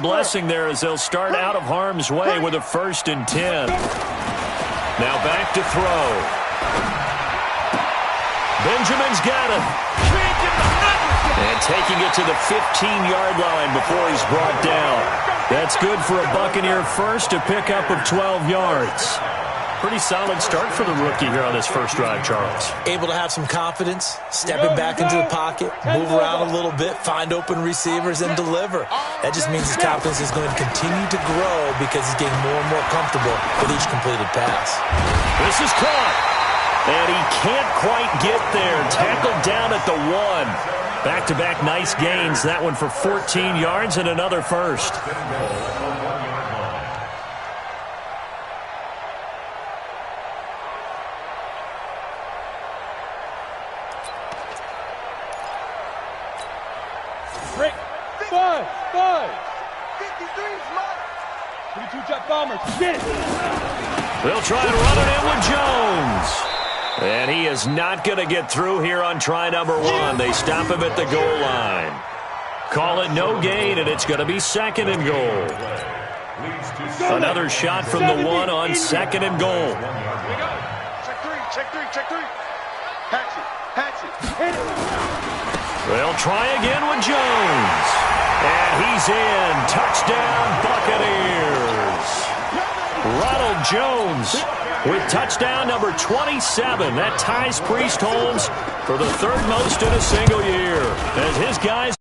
Blessing there as they'll start out of harm's way with a 1st and 10. Now back to throw. Benjamin's got it. And taking it to the 15-yard line before he's brought down. That's good for a Buccaneer first, a pickup of 12 yards. Pretty solid start for the rookie here on this first drive, Charles. Able to have some confidence, stepping back into the pocket, move around a little bit, find open receivers, and deliver. That just means his confidence is going to continue to grow because he's getting more and more comfortable with each completed pass. This is caught. And he can't quite get there. Tackled down at the 1. Back-to-back nice gains. That one for 14 yards and another first. They'll try and run it in with Jones. And he is not going to get through here on try number 1. They stop him at the goal line. Call it no gain, and it's going to be 2nd and goal. Another shot from the 1 on 2nd and goal. Check three. Hatch it. They'll try again with Jones. And he's in. Touchdown, Buccaneers. Ronald Jones with touchdown number 27. That ties Priest Holmes for the 3rd most in a single year. As his guys...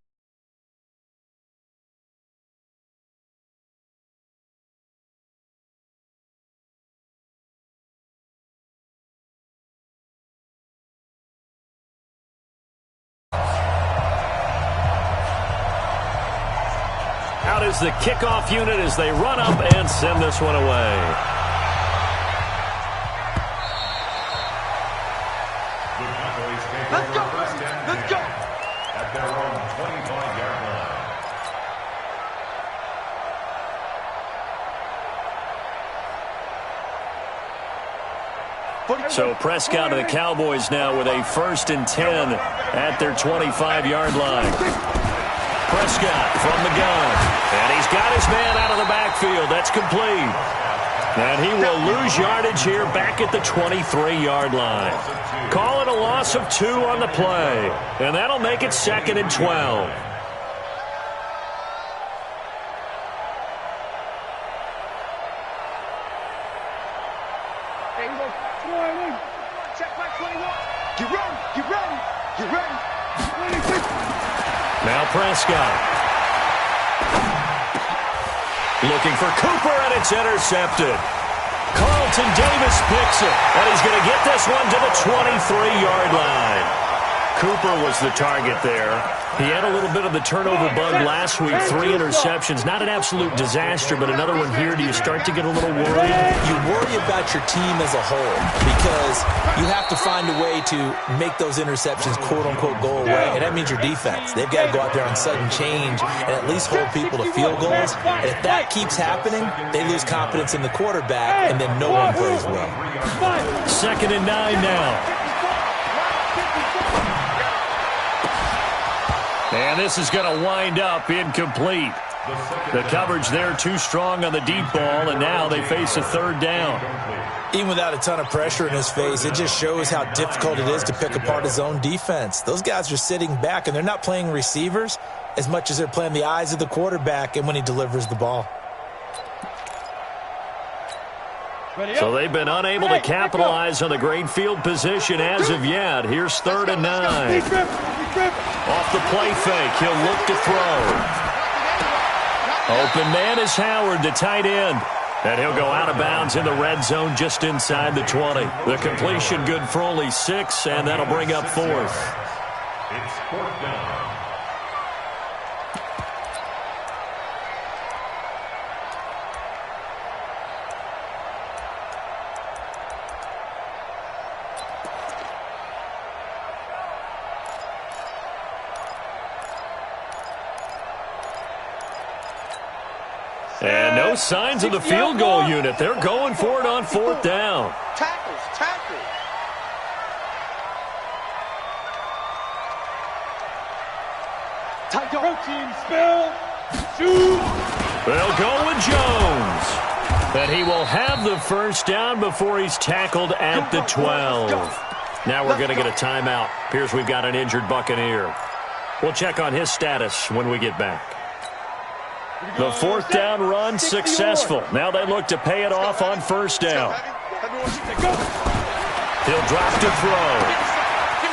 Out is the kickoff unit as they run up and send this one away. Let's go. At their own 25-yard line. So Prescott and the Cowboys now with a 1st and 10 at their 25-yard line. Prescott from the gun. And he's got his man out of the backfield. That's complete. And he will lose yardage here back at the 23-yard line. Call it a loss of 2 on the play. And that'll make it 2nd and 12. Check my 21. Get ready. Now Prescott. Looking for Cooper, and it's intercepted. Carlton Davis picks it, and he's going to get this one to the 23-yard line. Cooper was the target there. He had a little bit of the turnover bug last week, 3 interceptions. Not an absolute disaster, but another one here. Do you start to get a little worried? You worry about your team as a whole because you have to find a way to make those interceptions, quote-unquote, go away, and that means your defense. They've got to go out there on sudden change and at least hold people to field goals. And if that keeps happening, they lose confidence in the quarterback, and then no one plays well. 2nd and 9 now. And this is going to wind up incomplete. The coverage there too strong on the deep ball, and now they face a 3rd down. Even without a ton of pressure in his face, it just shows how difficult it is to pick apart his own defense. Those guys are sitting back, and they're not playing receivers as much as they're playing the eyes of the quarterback and when he delivers the ball. So they've been unable to capitalize on the great field position as of yet. Here's 3rd and 9. Off the play fake, he'll look to throw. Open man is Howard, the tight end. And he'll go out of bounds in the red zone just inside the 20. The completion good for only 6, and that'll bring up 4th. It's 4th down. And no signs of the field goal unit. They're going for it on 4th down. Tackle. Tight go. Team spell. Shoot. They'll go with Jones. And he will have the first down before he's tackled at the 12. Now we're going to get a timeout. Appears we've got an injured Buccaneer. We'll check on his status when we get back. The fourth down run successful. Now they look to pay it off on first down. He'll drop to throw.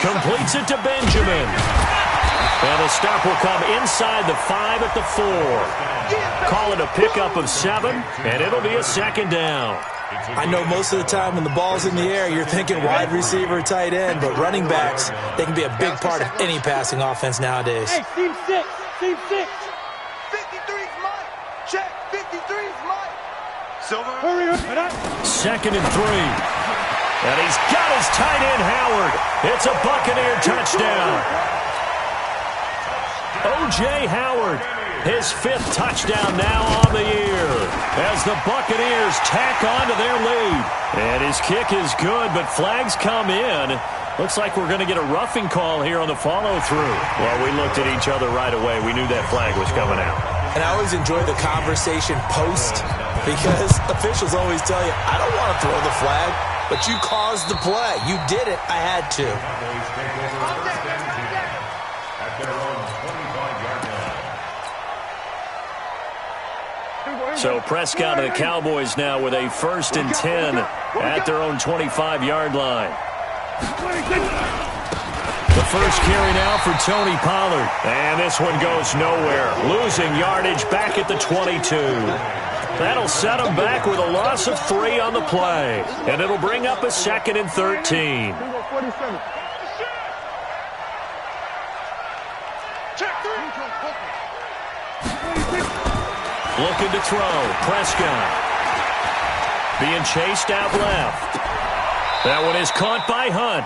Completes it to Benjamin. And the stop will come inside the 5 at the 4. Call it a pickup of 7, and it'll be a second down. I know most of the time when the ball's in the air, you're thinking wide receiver, tight end, but running backs, they can be a big part of any passing offense nowadays. Hey, team 6, team 6. 53's mine. Check, 53's mine. Silver. Hurry up. Second and 3. And he's got his tight end, Howard. It's a Buccaneer touchdown. O.J. Howard, his 5th touchdown now on the year as the Buccaneers tack on to their lead. And his kick is good, but flags come in. Looks like we're going to get a roughing call here on the follow-through. Well, we looked at each other right away. We knew that flag was coming out. And I always enjoy the conversation post because officials always tell you, I don't want to throw the flag, but you caused the play. You did it. I had to. So Prescott and the Cowboys now with a 1st and 10 at their own 25-yard line. The first carry now for Tony Pollard. And this one goes nowhere. Losing yardage back at the 22. That'll set him back with a loss of 3 on the play. And it'll bring up a 2nd and 13. Looking to throw. Prescott. Being chased out left. That one is caught by Hunt.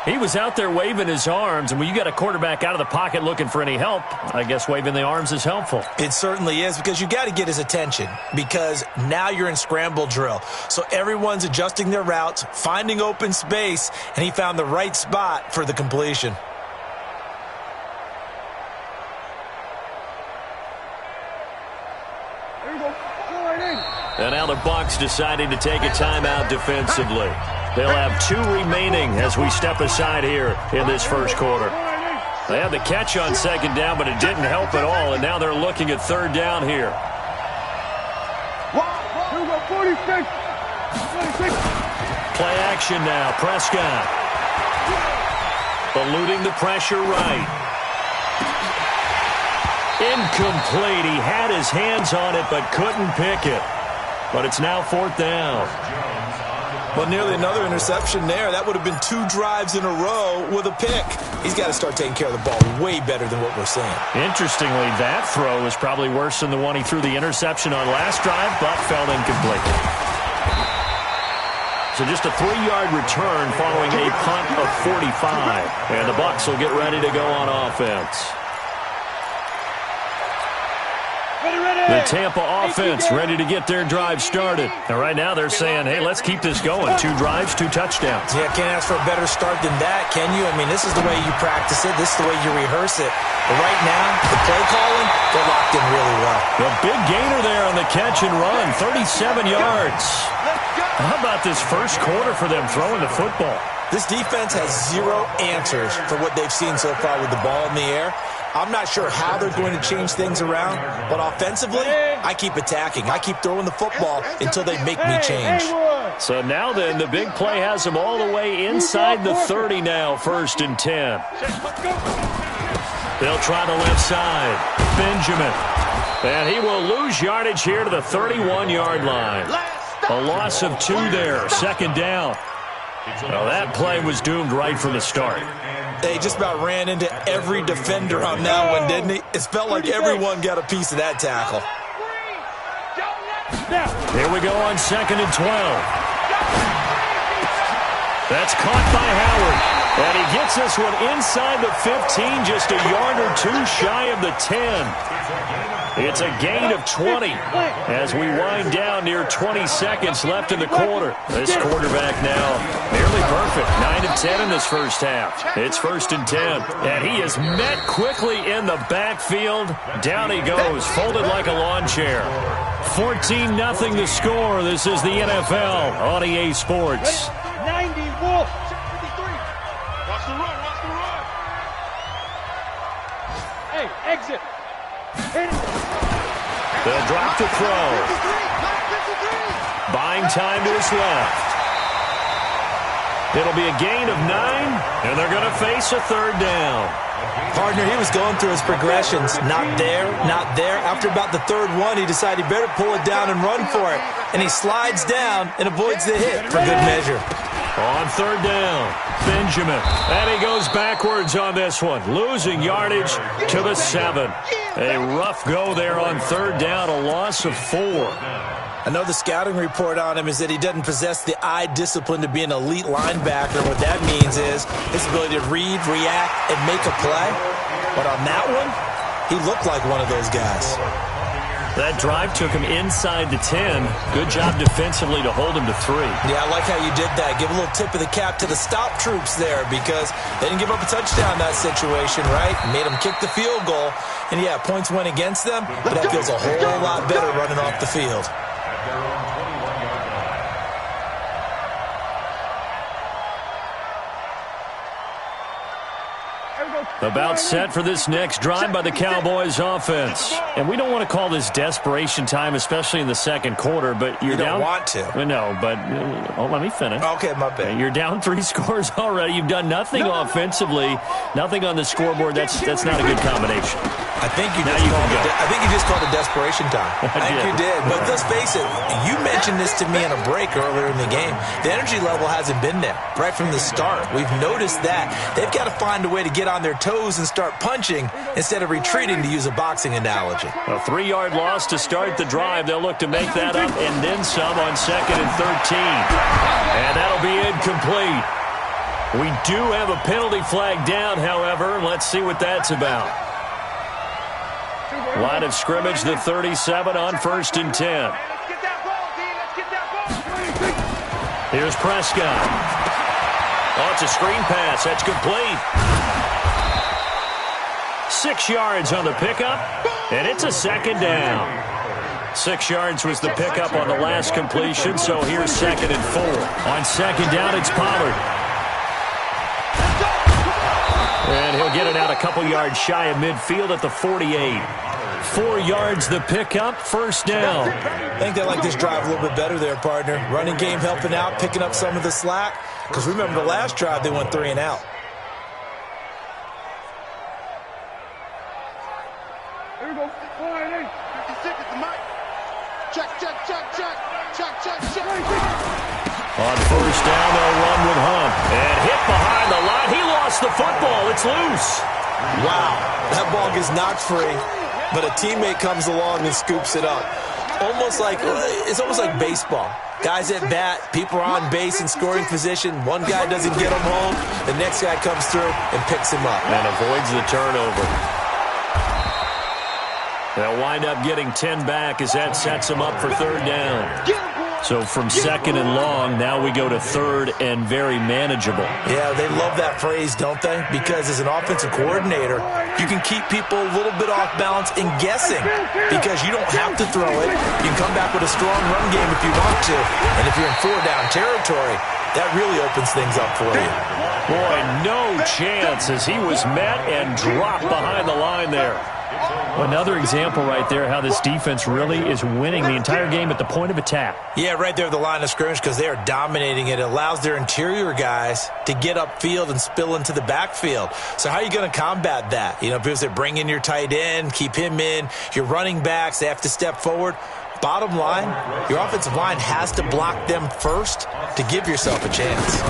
He was out there waving his arms, and when you got a quarterback out of the pocket looking for any help, I guess waving the arms is helpful. It certainly is, because you got to get his attention, because now you're in scramble drill. So everyone's adjusting their routes, finding open space, and he found the right spot for the completion. And now the Bucs deciding to take a timeout defensively. They'll have 2 remaining as we step aside here in this first quarter. They had the catch on second down, but it didn't help at all, and now they're looking at third down here. Play action now. Prescott. Eluding the pressure right. Incomplete. He had his hands on it, but couldn't pick it. But it's now 4th down. Well, nearly another interception there. That would have been 2 drives in a row with a pick. He's got to start taking care of the ball way better than what we're seeing. Interestingly, that throw was probably worse than the one he threw the interception on last drive, but fell incomplete. So just a 3-yard return following a punt of 45. And the Bucs will get ready to go on offense. The Tampa offense ready to get their drive started. And right now they're saying, hey, let's keep this going. 2 drives, 2 touchdowns. Yeah, can't ask for a better start than that, can you? I mean, this is the way you practice it. This is the way you rehearse it. But right now, the play calling, they're locked in really well. The big gainer there on the catch and run, 37 yards. How about this first quarter for them throwing the football? This defense has 0 answers for what they've seen so far with the ball in the air. I'm not sure how they're going to change things around, but offensively, I keep attacking. I keep throwing the football until they make me change. So now then, the big play has them all the way inside the 30 now, 1st and 10. They'll try the left side. Benjamin. And he will lose yardage here to the 31-yard line. A loss of 2 there, 2nd down. Well, that play was doomed right from the start. They just about ran into every defender on that one, didn't he? It felt like everyone got a piece of that tackle. Here we go on 2nd and 12. That's caught by Howard. And he gets this one inside the 15, just a yard or 2 shy of the 10. It's a gain of 20 as we wind down near 20 seconds left in the quarter. This quarterback now nearly perfect. 9 of 10 in this first half. It's 1st and 10. And he is met quickly in the backfield. Down he goes, folded like a lawn chair. 14-0 the score. This is the NFL on EA Sports. 90 Wolf. 53. Watch the run. Hey, exit. The drop to throw. Buying time to his left. It'll be a gain of 9, and they're going to face a 3rd down. Partner, he was going through his progressions. Not there, not there. After about the 3rd one, he decided he better pull it down and run for it. And he slides down and avoids the hit for good measure. On 3rd down, Benjamin. And he goes backwards on this one, losing yardage to the 7. A rough go there on 3rd down, a loss of 4. I know the scouting report on him is that he doesn't possess the eye discipline to be an elite linebacker. What that means is his ability to read, react, and make a play. But on that one, he looked like one of those guys. That drive took him inside the 10. Good job defensively to hold him to 3. Yeah, I like how you did that. Give a little tip of the cap to the stop troops there because they didn't give up a touchdown in that situation, right? Made them kick the field goal. And, yeah, points went against them, but that feels a whole lot better running off the field. About set for this next drive by the Cowboys offense. And we don't want to call this desperation time, especially in the 2nd quarter, but you're down. You don't want to. No, but let me finish. Okay, my bad. You're down 3 scores already. You've done nothing offensively, nothing on the scoreboard. That's not a good combination. I think you just called it desperation time. I think you did. But let's face it, you mentioned this to me in a break earlier in the game. The energy level hasn't been there right from the start. We've noticed that. They've got to find a way to get on their toes and start punching instead of retreating, to use a boxing analogy. A 3-yard loss to start the drive. They'll look to make that up and then some on 2nd and 13. And that'll be incomplete. We do have a penalty flag down, however. Let's see what that's about. Line of scrimmage, the 37 on 1st and 10. Here's Prescott. Oh, it's a screen pass. That's complete. 6 yards on the pickup, and it's a 2nd down. 6 yards was the pickup on the last completion, so here's 2nd and 4. On 2nd down, it's Pollard. And he'll get it out a couple yards shy of midfield at the 48. 4 yards the pickup, 1st down. I think they like this drive a little bit better there, partner. Running game helping out, picking up some of the slack. Because remember the last drive, they went 3 and out. Here we go. 4-8. 56 at the mic. Check. On 1st down, they'll run with Hunt. And hit behind the line. He lost the football. It's loose. Wow, that ball gets knocked free, but a teammate comes along and scoops it up. It's almost like baseball. Guys at bat, people are on base in scoring position. One guy doesn't get him home. The next guy comes through and picks him up. And avoids the turnover. They'll wind up getting 10 back as that sets them up for 3rd down. So from 2nd and long, now we go to 3rd and very manageable. Yeah, they love that phrase, don't they? Because as an offensive coordinator, you can keep people a little bit off balance and guessing because you don't have to throw it. You can come back with a strong run game if you want to. And if you're in 4-down territory, that really opens things up for you. Boy, no chance as he was met and dropped behind the line there. Another example right there how this defense really is winning the entire game at the point of attack. Yeah, right there at the line of scrimmage because they are dominating it. It allows their interior guys to get upfield and spill into the backfield. So how are you going to combat that? Because they bring in your tight end, keep him in. Your running backs, they have to step forward. Bottom line, your offensive line has to block them first to give yourself a chance.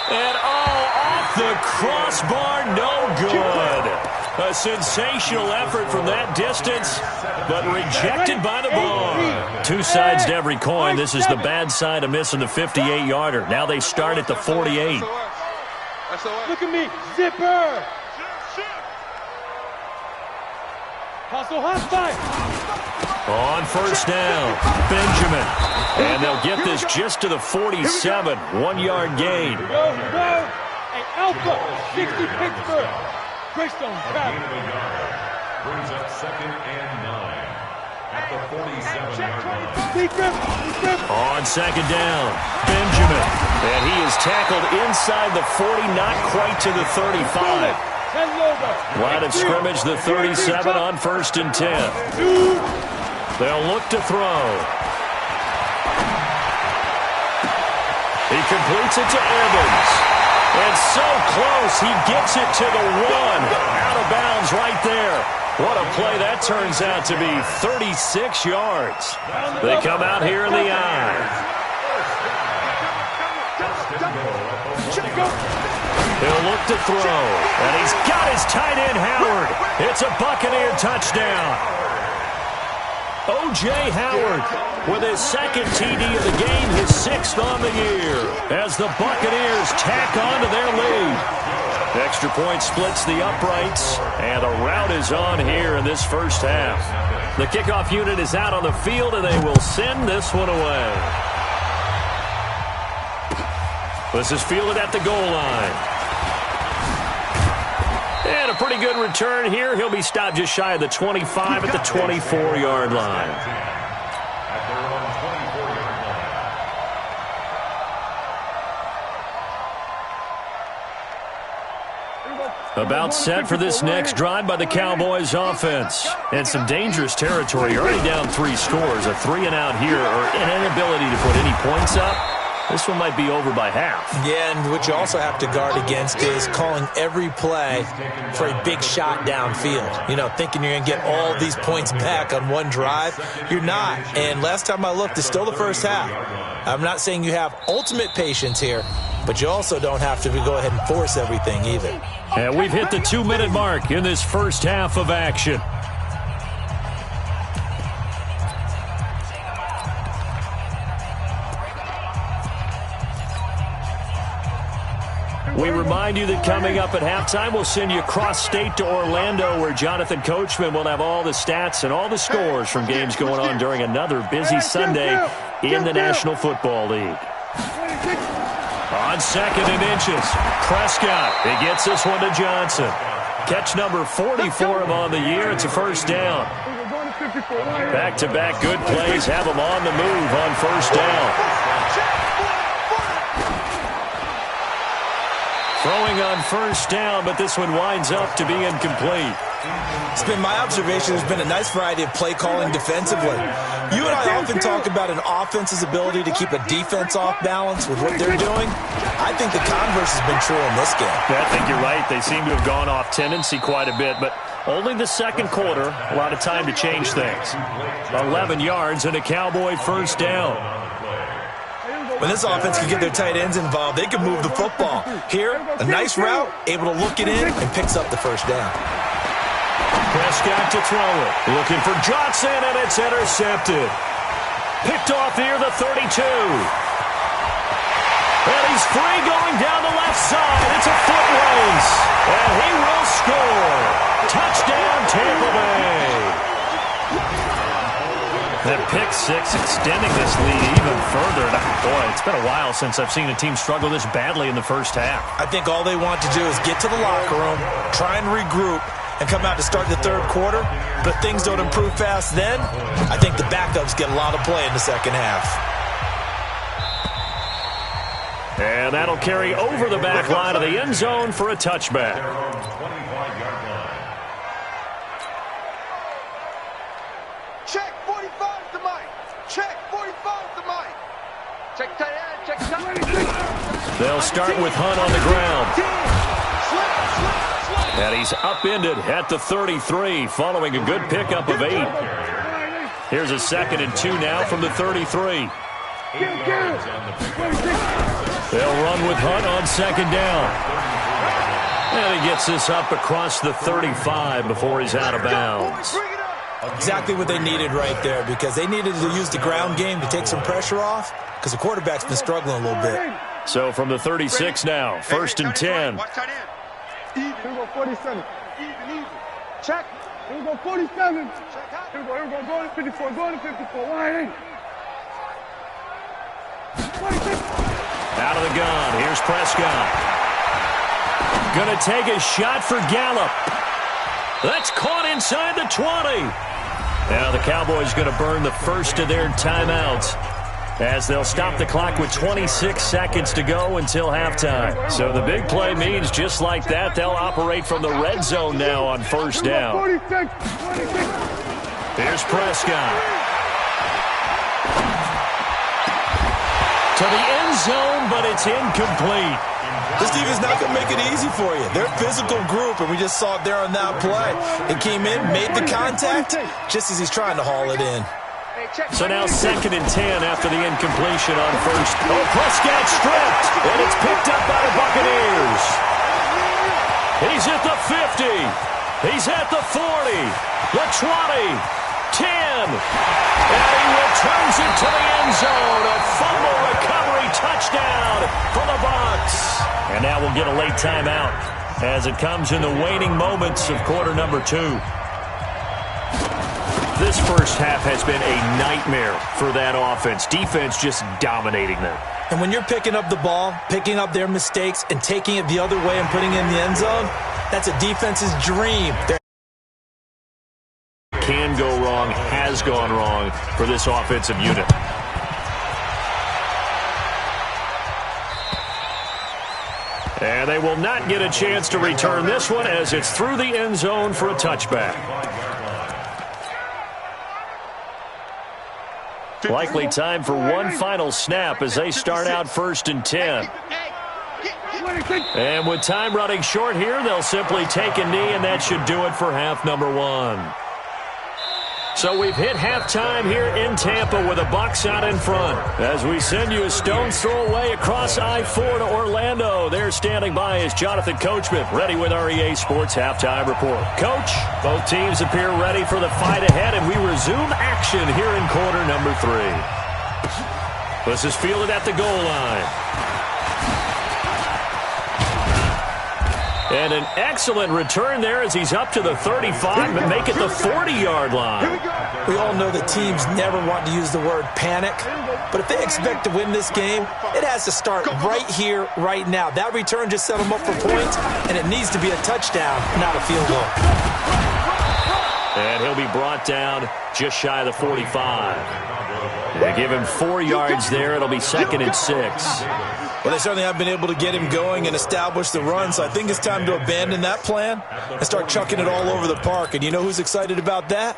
And off the crossbar, no good. A sensational effort from that distance, but rejected by the bar. 2 sides to every coin. This is the bad side of missing the 58-yarder. Now they start at the 48. Look at me. Zipper. Hustle, hostile. On first down, Benjamin. And they'll get this just to the 47, 1-yard gain. Here we go. Hey, Alpha, 60 Pittsburgh. Greystone, A gain of a yard. Brings up 2nd and 9 at the 47-yard line. On second down, Benjamin. And he is tackled inside the 40, not quite to the 35. Line of scrimmage, the 37 on 1st and 10. They'll look to throw. He completes it to Evans. And so close, he gets it to the 1. Out of bounds right there. What a play that turns out to be, 36 yards. They come out here in the eye. He'll look to throw, and he's got his tight end, Howard. It's a Buccaneer touchdown. O.J. Howard with his 2nd TD of the game, his 6th on the year, as the Buccaneers tack on to their lead. Extra point splits the uprights, and a rout is on here in this first half. The kickoff unit is out on the field, and they will send this one away. This is fielded at the goal line. And a pretty good return here. He'll be stopped just shy of the 25 at the 24-yard line. At their own 24-yard line. About set for this next drive by the Cowboys offense. And some dangerous territory. You're already down 3 scores. A 3-and-out here, or an inability to put any points up. This one might be over by half. Yeah, and what you also have to guard against is calling every play for a big shot downfield. You know, thinking you're going to get all these points back on one drive. You're not. And last time I looked, it's still the first half. I'm not saying you have ultimate patience here, but you also don't have to go ahead and force everything either. And we've hit the 2-minute mark in this first half of action. We remind you that coming up at halftime, we'll send you cross-state to Orlando, where Jonathan Coachman will have all the stats and all the scores from games going on during another busy Sunday in the National Football League. On 2nd and inches, Prescott. He gets this one to Johnson. Catch number 44 on the year. It's a first down. Back-to-back good plays have him on the move on first down. Throwing on first down, but this one winds up to be incomplete. It's been my observation there's been a nice variety of play calling defensively. You and I often talk about an offense's ability to keep a defense off balance with what they're doing. I think the converse has been true in this game. Yeah, I think you're right. They seem to have gone off tendency quite a bit, but only the second quarter, a lot of time to change things. 11 yards and a Cowboy first down. When this offense can get their tight ends involved, they can move the football. Here, a nice route, able to look it in, and picks up the first down. Prescott to throw it. Looking for Johnson, and it's intercepted. Picked off near the 32. And he's free going down the left side. It's a foot race. And he will score. Touchdown, Tampa Bay. That pick six extending this lead even further. Boy, it's been a while since I've seen a team struggle this badly in the first half. I think all they want to do is get to the locker room, try and regroup, and come out to start the third quarter. But if things don't improve fast then, I think the backups get a lot of play in the second half. And that'll carry over the back line of the end zone for a touchback. Check 45 to Mike. Check 45 to Mike. Check tight end. Check tight end. They'll start with Hunt on the ground. And he's upended at the 33 following a good pickup of 8. Here's a 2nd and 2 now from the 33. They'll run with Hunt on 2nd down. And he gets this up across the 35 before he's out of bounds. Exactly what they needed right there, because they needed to use the ground game to take some pressure off, because the quarterback's been struggling a little bit. So from the 36 now, 1st and 10. Watch tight end. Even. Here we go, 47. Even. Check. Here we go, 47. Here we go. Go to 54. Go to 54. Wide. 26. Out of the gun. Here's Prescott. Going to take a shot for Gallup. That's caught inside the 20. Now the Cowboys going to burn the first of their timeouts as they'll stop the clock with 26 seconds to go until halftime. So the big play means just like that, they'll operate from the red zone now on 1st down. Here's Prescott. To the end zone, but it's incomplete. This defense is not going to make it easy for you. They're a physical group, and we just saw it there on that play. It came in, made the contact, just as he's trying to haul it in. So now 2nd and 10 after the incompletion on 1st. Oh, Prescott stripped, and it's picked up by the Buccaneers. He's at the 50. He's at the 40. The 20. 10. And he returns it to the end zone. A fumble recovery touchdown for the Bucs. And now we'll get a late timeout as it comes in the waning moments of quarter number 2. This first half has been a nightmare for that offense. Defense just dominating them. And when you're picking up the ball, picking up their mistakes, and taking it the other way and putting it in the end zone, that's a defense's dream. Can go wrong, has gone wrong for this offensive unit. And they will not get a chance to return this one as it's through the end zone for a touchback. Likely time for one final snap as they start out 1st and 10. And with time running short here, they'll simply take a knee, and that should do it for half number 1. So we've hit halftime here in Tampa with the Bucs out in front. As we send you a stone's throw away across I-4 to Orlando. There standing by is Jonathan Coachman, ready with our EA Sports Halftime Report. Coach, both teams appear ready for the fight ahead, and we resume action here in quarter number 3. This is fielded at the goal line. And an excellent return there as he's up to the 35 and make it the 40-yard line. We all know that teams never want to use the word panic, but if they expect to win this game, it has to start right here, right now. That return just set them up for points, and it needs to be a touchdown, not a field goal. And he'll be brought down just shy of the 45. They give him 4 yards there. It'll be 2nd and 6. Well, they certainly have been able to get him going and establish the run, so I think it's time to abandon that plan and start chucking it all over the park. And you know who's excited about that?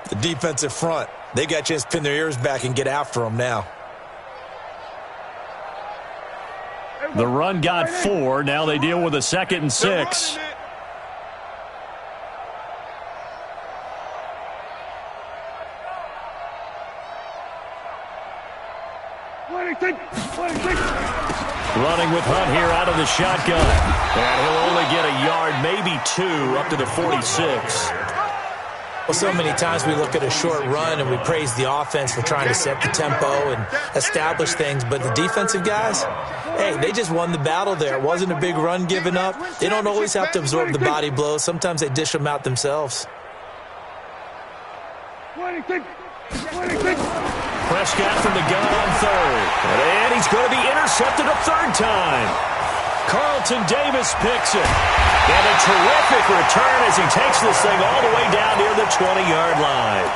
The defensive front. They got a chance to pin their ears back and get after him now. The run got 4. Now they deal with a 2nd and 6. Running with Hunt here out of the shotgun. And he'll only get a yard, maybe 2, up to the 46. Well, so many times we look at a short run and we praise the offense for trying to set the tempo and establish things. But the defensive guys, hey, they just won the battle there. It wasn't a big run given up. They don't always have to absorb the body blows. Sometimes they dish them out themselves. Prescott from the gun on 3rd. And he's going to be intercepted a 3rd time. Carlton Davis picks it. And a terrific return as he takes this thing all the way down near the 20-yard line.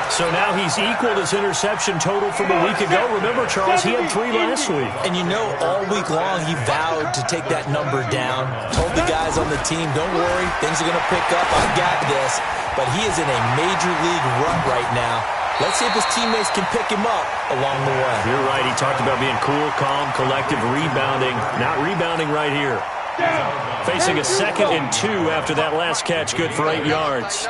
So now he's equaled his interception total from a week ago. Remember, Charles, he had 3 last week. And you know, all week long he vowed to take that number down. Told the guys on the team, don't worry, things are going to pick up. I got this. But he is in a major league rut right now. Let's see if his teammates can pick him up along the way. You're right. He talked about being cool, calm, collective, rebounding. Not rebounding right here. Facing a 2nd and 2 after that last catch. Good for 8 yards.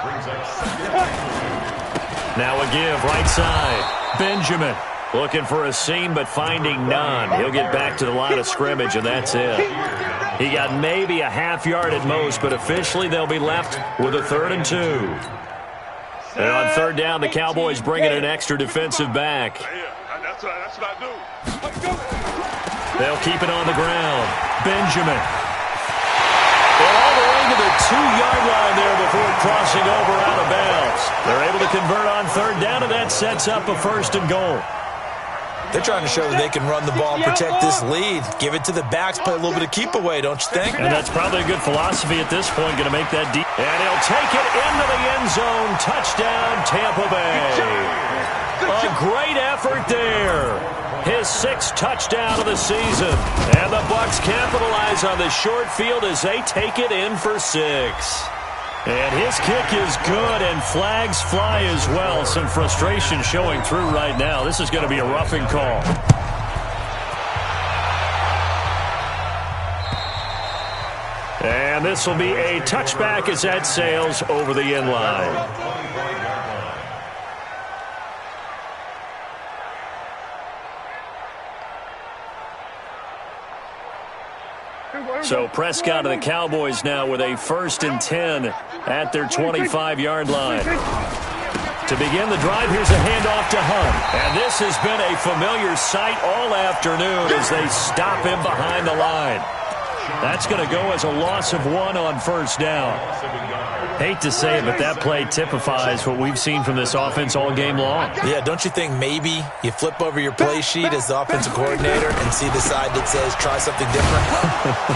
Now a give, right side. Benjamin looking for a seam but finding none. He'll get back to the line of scrimmage, and that's it. He got maybe a half yard at most, but officially they'll be left with a 3rd and 2. And on 3rd down, the Cowboys bring in an extra defensive back. That's what I do. They'll keep it on the ground. Benjamin. All the way to the 2-yard line there before crossing over out of bounds. They're able to convert on third down, and that sets up a 1st and goal. They're trying to show that they can run the ball and protect this lead. Give it to the backs, play a little bit of keep away, don't you think? And that's probably a good philosophy at this point, going to make that deep. And he'll take it into the end zone. Touchdown, Tampa Bay. A great effort there. His 6th touchdown of the season. And the Bucs capitalize on the short field as they take it in for 6. And his kick is good, and flags fly as well. Some frustration showing through right now. This is going to be a roughing call. And this will be a touchback as that sails over the end line. So Prescott and the Cowboys now with a 1st and 10 at their 25-yard line. To begin the drive, here's a handoff to Hunt. And this has been a familiar sight all afternoon as they stop him behind the line. That's going to go as a loss of 1 on 1st down. Hate to say it, but that play typifies what we've seen from this offense all game long. Yeah, don't you think maybe you flip over your play sheet as the offensive coordinator and see the side that says try something different?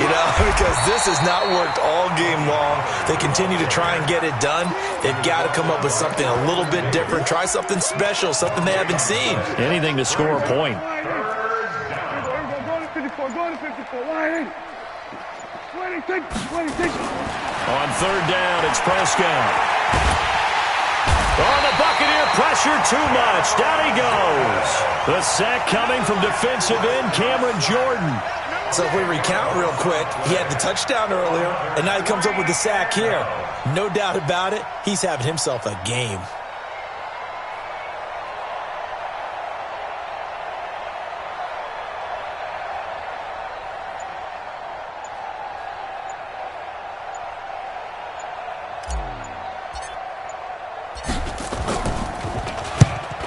You know, because this has not worked all game long. They continue to try and get it done. They've got to come up with something a little bit different. Try something special, something they haven't seen. Anything to score a point. On third down, it's Prescott. On the Buccaneer pressure, too much. Down he goes. The sack coming from defensive end Cameron Jordan. So if we recount real quick, he had the touchdown earlier, and now he comes up with the sack here. No doubt about it, he's having himself a game.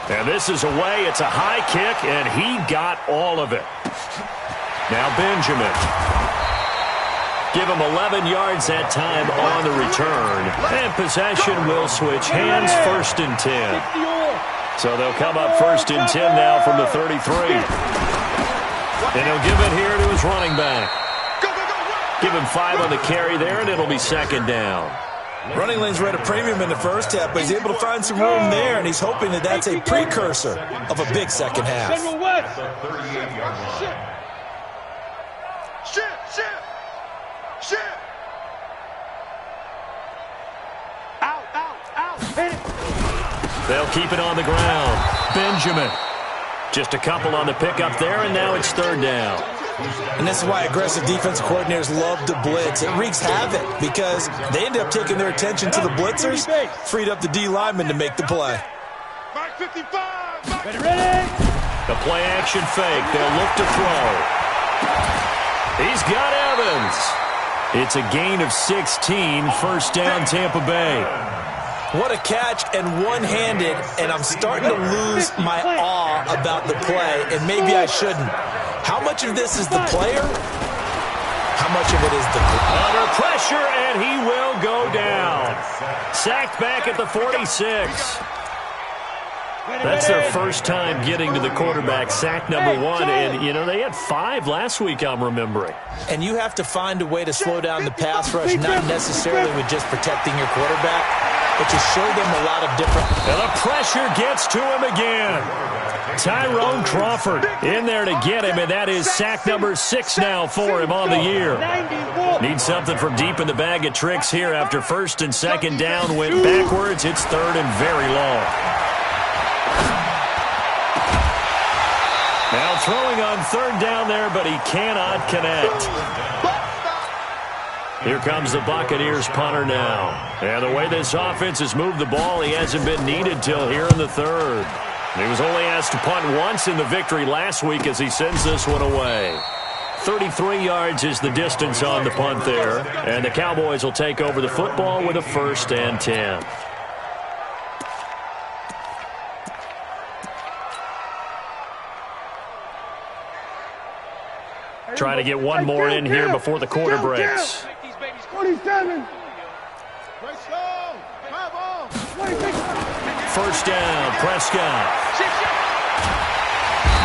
And this is away. It's a high kick, and he got all of it. Now Benjamin. Give him 11 yards that time on the return. And possession will switch hands, 1st and 10. So they'll come up 1st and 10 now from the 33. And he'll give it here to his running back. Give him 5 on the carry there, and it'll be 2nd down. Running lanes were at a premium in the first half, but he's able to find some room there, and he's hoping that that's a precursor of a big second half. They'll keep it on the ground. Benjamin. Just a couple on the pickup there, and now it's 3rd down. And this is why aggressive defensive coordinators love to blitz. It wreaks havoc because they end up taking their attention to the blitzers, freed up the D lineman to make the play. The play action fake. They'll look to throw. He's got Evans. It's a gain of 16. 1st down, Tampa Bay. What a catch, and one-handed, and I'm starting to lose my awe about the play, and maybe I shouldn't. How much of this is the player? How much of it is the... Under pressure, and he will go down. Sacked back at the 46. That's their first time getting to the quarterback, sack number 1. And, you know, they had 5 last week, I'm remembering. And you have to find a way to slow down the pass rush, not necessarily with just protecting your quarterback, but to show them a lot of different... And the pressure gets to him again. Tyrone Crawford in there to get him, and that is sack number 6 now for him on the year. Needs something from deep in the bag of tricks here after 1st and 2nd down went backwards. It's 3rd and very long. Now throwing on 3rd down there, but he cannot connect. Here comes the Buccaneers punter now. And the way this offense has moved the ball, he hasn't been needed till here in the 3rd. He was only asked to punt once in the victory last week as he sends this one away. 33 yards is the distance on the punt there. And the Cowboys will take over the football with a 1st and 10. Trying to get one more in here before the quarter breaks. 47. First down, Prescott.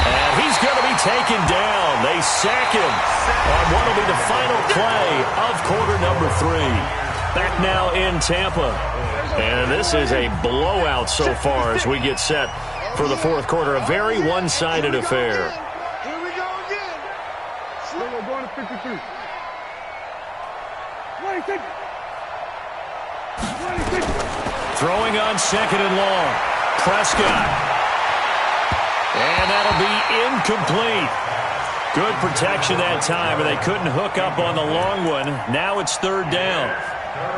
And he's going to be taken down. They sack him on what will be the final play of quarter number 3. Back now in Tampa. And this is a blowout so far as we get set for the fourth quarter. A very one-sided affair. Here we go again. We're going to 53. 26. 26. Throwing on second and long. Prescott. And that'll be incomplete. Good protection that time, and they couldn't hook up on the long one. Now it's third down.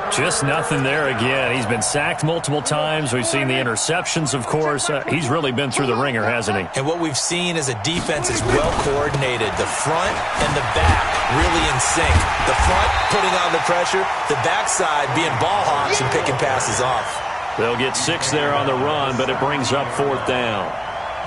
Just nothing there again. He's been sacked multiple times. We've seen the interceptions, of course. He's really been through the ringer, hasn't he? And what we've seen is a defense is well coordinated. The front and the back really in sync. The front putting on the pressure, the backside being ball hawks and picking passes off. They'll get 6 there on the run, but it brings up fourth down.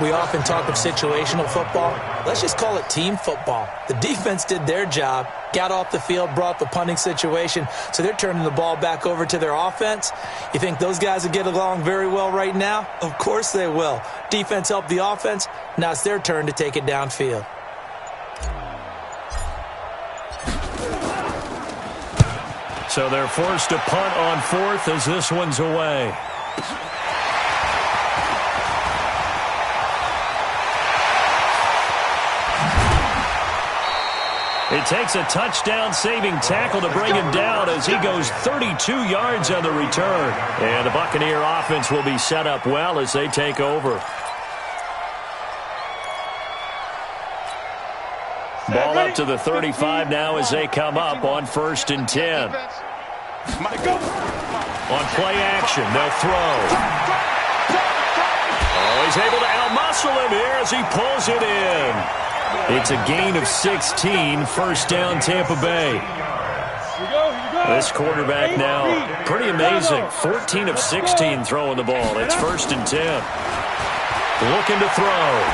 We often talk of situational football. Let's just call it team football. The defense did their job, got off the field, brought the punting situation, so they're turning the ball back over to their offense. You think those guys will get along very well right now? Of course they will. Defense helped the offense. Now it's their turn to take it downfield. So they're forced to punt on fourth as this one's away. It takes a touchdown-saving tackle to bring him down as he goes 32 yards on the return. And the Buccaneer offense will be set up well as they take over. Ball up to the 35 now as they come up on 1st and 10. On play action, they'll throw. Oh, he's able to out-muscle him here as he pulls it in. It's a gain of 16, first down Tampa Bay. This quarterback now, pretty amazing. 14 of 16 throwing the ball. It's 1st and 10. Looking to throw.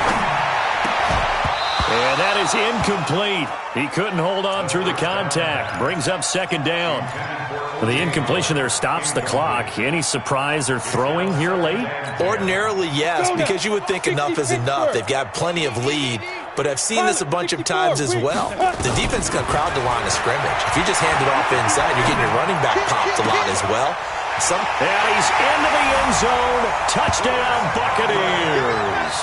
And that is incomplete. He couldn't hold on through the contact. Brings up second down. The incompletion there stops the clock. Any surprise they're throwing here late? Ordinarily, yes, because you would think enough is enough. They've got plenty of lead. But I've seen this a bunch of times as well. The defense can crowd the line of scrimmage. If you just hand it off inside, you're getting your running back popped a lot as well. And he's into the end zone. Touchdown, Buccaneers.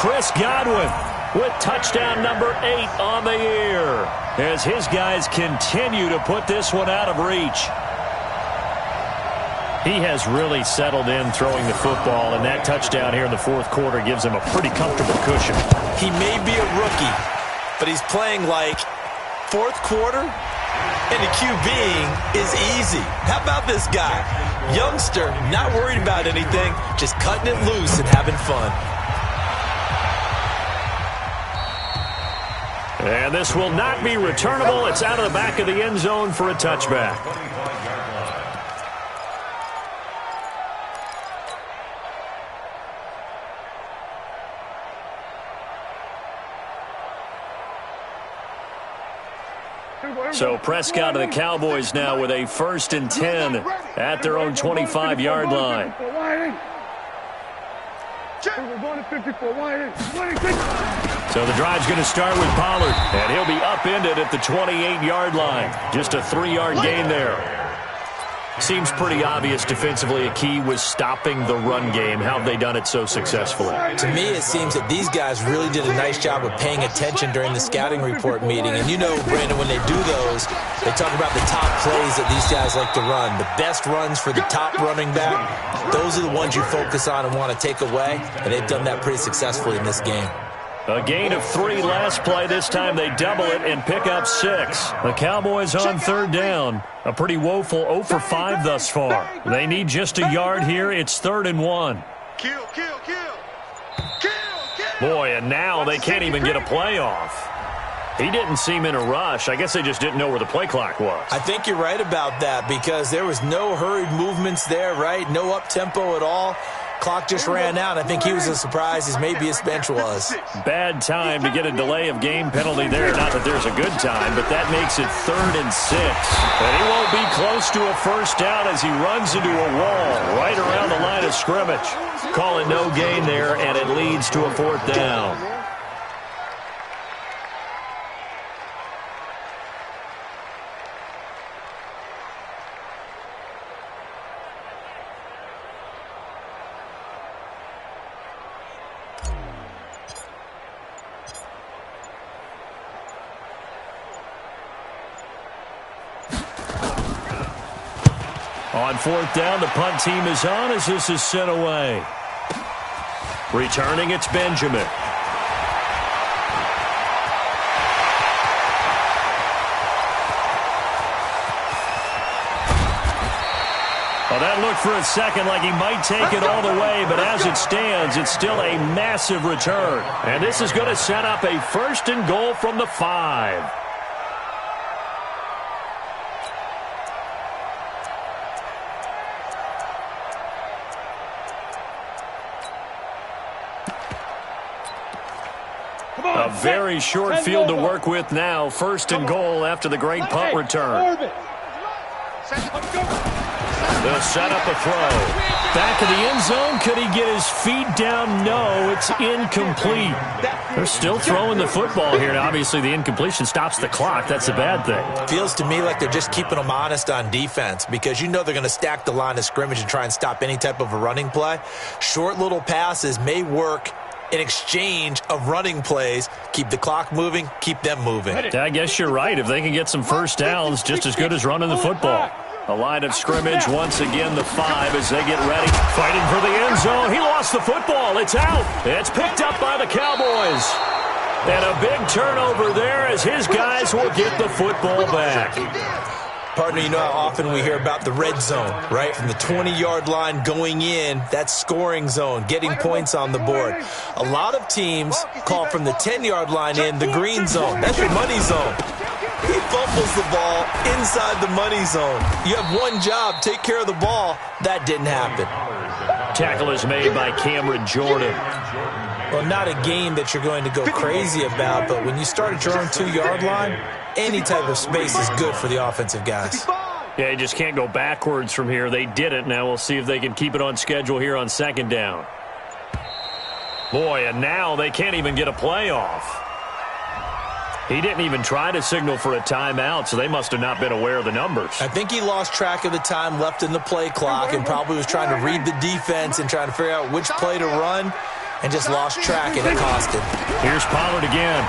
Chris Godwin with touchdown number 8 on the year as his guys continue to put this one out of reach. He has really settled in throwing the football, and that touchdown here in the fourth quarter gives him a pretty comfortable cushion. He may be a rookie, but he's playing like fourth quarter, and the QBing is easy. How about this guy? Youngster, not worried about anything, just cutting it loose and having fun. And this will not be returnable. It's out of the back of the end zone for a touchback. So Prescott and the Cowboys now with a 1st and 10 at their own 25-yard line. So the drive's going to start with Pollard, and he'll be upended at the 28-yard line. Just a 3-yard gain there. Seems pretty obvious defensively a key was stopping the run game. How have they done it so successfully? To me, it seems that these guys really did a nice job of paying attention during the scouting report meeting. And you know, Brandon, when they do those, they talk about the top plays that these guys like to run. The best runs for the top running back, those are the ones you focus on and want to take away. And they've done that pretty successfully in this game. A gain of 3 last play. This time they double it and pick up 6. The Cowboys on third down. A pretty woeful 0 for 5 thus far. They need just a yard here. It's 3rd and 1. Boy, and now they can't even get a play off. He didn't seem in a rush. I guess they just didn't know where the play clock was. I think you're right about that because there was no hurried movements there, right? No up-tempo at all. Clock just ran out. I think he was as surprised as maybe his bench was. Bad time to get a delay of game penalty there. Not that there's a good time, but that makes it 3rd and 6. And he won't be close to a first down as he runs into a wall right around the line of scrimmage. Call it no gain there, and it leads to a 4th down. On 4th down, the punt team is on as this is sent away. Returning, it's Benjamin. Well, that looked for a second like he might take it all the way, but as it stands, it's still a massive return. And this is going to set up a 1st and goal from the 5. A very short field to work with now. 1st and goal after the great punt return. They'll set up a throw. Back of the end zone. Could he get his feet down? No, it's incomplete. They're still throwing the football here. Now, obviously, the incompletion stops the clock. That's a bad thing. Feels to me like they're just keeping them honest on defense because you know they're going to stack the line of scrimmage and try and stop any type of a running play. Short little passes may work in exchange of running plays. Keep the clock moving, keep them moving. I guess you're right. If they can get some first downs, just as good as running the football. A line of scrimmage, once again, the 5 as they get ready. Fighting for the end zone. He lost the football. It's out. It's picked up by the Cowboys. And a big turnover there as his guys will get the football back. Partner, you know how often we hear about the red zone, right? From the 20-yard line going in, that's scoring zone, getting points on the board. A lot of teams call from the 10-yard line in the green zone. That's your money zone. He fumbles the ball inside the money zone. You have one job, take care of the ball. That didn't happen. Tackle is made by Cameron Jordan. Well, not a game that you're going to go crazy about, but when you start at your own 2-yard line, any type of space is good for the offensive guys. Yeah, you just can't go backwards from here. They did it. Now we'll see if they can keep it on schedule here on 2nd down. Boy, and now they can't even get a play off. He didn't even try to signal for a timeout, so they must have not been aware of the numbers. I think he lost track of the time left in the play clock and probably was trying to read the defense and trying to figure out which play to run and just lost track, and it cost him. Here's Pollard again.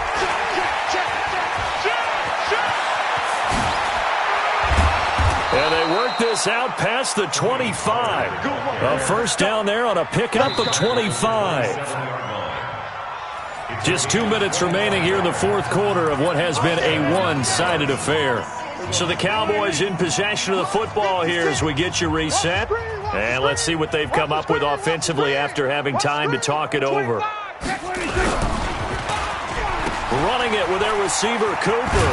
And they work this out past the 25. A first down there on a pickup of 25. Just 2 minutes remaining here in the 4th quarter of what has been a one-sided affair. So the Cowboys in possession of the football here as we get you reset. And let's see what they've come up with offensively after having time to talk it over. Running it with their receiver, Cooper.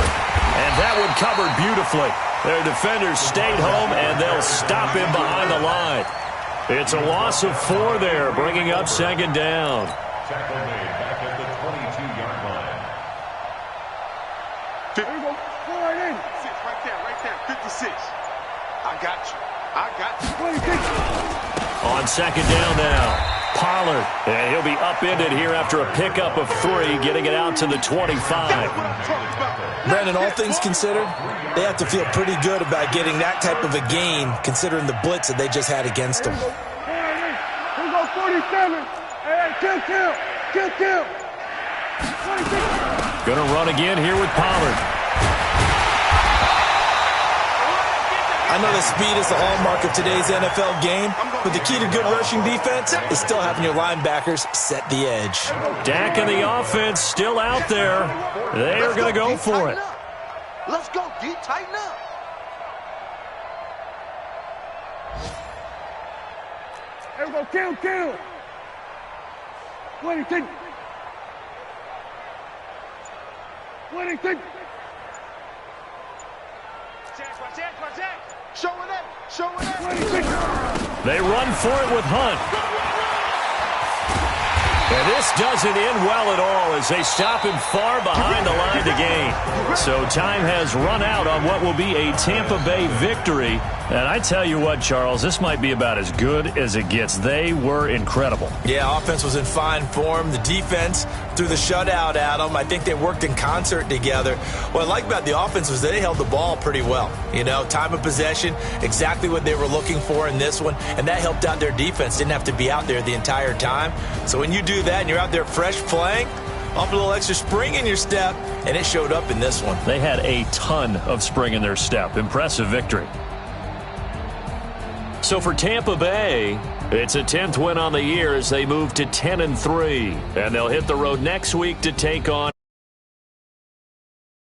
And that one covered beautifully. Their defenders stayed home, and they'll stop him behind the line. It's a loss of 4 there, bringing up 2nd down. Tackle made back at the 22-yard line. Here we go. Go right in. Right there. 56. I got you. 26. On 2nd down now. Pollard, and he'll be upended here after a pickup of 3, getting it out to the 25. Brandon, all things considered, they have to feel pretty good about getting that type of a gain, considering the blitz that they just had against them. Here we go, 47. Hey, kill. 26. Gonna run again here with Pollard. I know that speed is the hallmark of today's NFL game, but the key to good rushing defense is still having your linebackers set the edge. Dak and the offense still out there. They are going to go for it. Let's go, D. Tighten up. Here we go, kill. 26. Show it up. They run for it with Hunt. And this doesn't end well at all as they stop him far behind the line to gain. So time has run out on what will be a Tampa Bay victory. And I tell you what, Charles, this might be about as good as it gets. They were incredible. Yeah, offense was in fine form. The defense threw the shutout at them. I think they worked in concert together. What I like about the offense was they held the ball pretty well. You know, time of possession, exactly what they were looking for in this one. And that helped out their defense. Didn't have to be out there the entire time. So when you do that and you're out there fresh playing, off a little extra spring in your step, and it showed up in this one. They had a ton of spring in their step. Impressive victory. So for Tampa Bay, it's a 10th win on the year as they move to 10-3. And they'll hit the road next week to take on